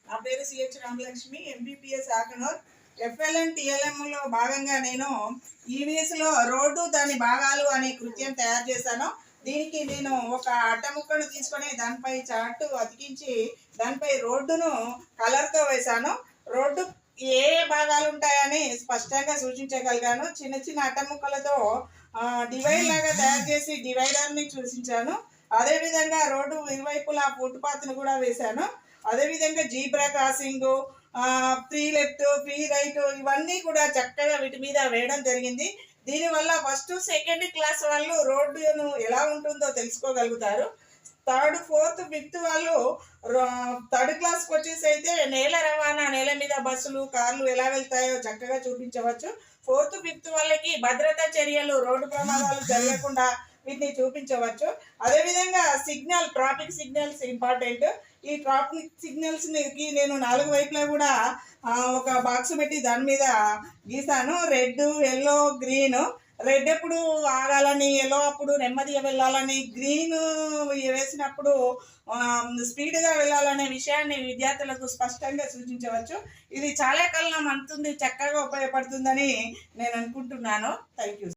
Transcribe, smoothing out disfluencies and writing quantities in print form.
నా పేరు CH Ramalakshmi, MPPS ఆకనూర్. FLN టిఎల్ఎంలో భాగంగా నేను ఈవీఎస్లో రోడ్డు దాని భాగాలు అనే కృత్యం తయారు చేశాను. దీనికి నేను ఒక అట్టముక్కను తీసుకొని దానిపై చార్టు అతికించి దానిపై రోడ్డును కలర్తో వేశాను. రోడ్డు ఏ భాగాలు ఉంటాయని స్పష్టంగా సూచించగలిగాను. చిన్న చిన్న అట్టముక్కలతో డివైడ్ లాగా తయారు చేసి డివైడర్ని సూచించాను. అదేవిధంగా రోడ్డు ఇరువైపులా ఫుట్పాత్ను కూడా వేశాను. అదేవిధంగా zebra crossing, free left, free right ఇవన్నీ కూడా చక్కగా వీటి మీద వేయడం జరిగింది. దీనివల్ల ఫస్ట్ సెకండ్ క్లాస్ వాళ్ళు రోడ్డును ఎలా ఉంటుందో తెలుసుకోగలుగుతారు. థర్డ్ ఫోర్త్ ఫిఫ్త్ వాళ్ళు థర్డ్ క్లాస్కి వచ్చేసి అయితే నేల రవాణా, నేల మీద బస్సులు కార్లు ఎలా వెళ్తాయో చక్కగా చూపించవచ్చు. ఫోర్త్ ఫిఫ్త్ వాళ్ళకి భద్రతా చర్యలు, రోడ్డు ప్రమాదాలు జరగకుండా వీటిని చూపించవచ్చు. అదేవిధంగా ట్రాఫిక్ సిగ్నల్స్ ఇంపార్టెంట్. ఈ ట్రాఫిక్ సిగ్నల్స్కి నేను 4 వైపులా కూడా ఒక బాక్స్ పెట్టి దాని మీద గీసాను. Red, yellow, green. రెడ్ ఎప్పుడు ఆగాలని, ఎల్లో అప్పుడు నెమ్మదిగా వెళ్ళాలని, గ్రీన్ వేసినప్పుడు స్పీడ్గా వెళ్ళాలనే విషయాన్ని విద్యార్థులకు స్పష్టంగా సూచించవచ్చు. ఇది చాలా కాలం అంతుంది, చక్కగా ఉపయోగపడుతుందని నేను అనుకుంటున్నాను. Thank you.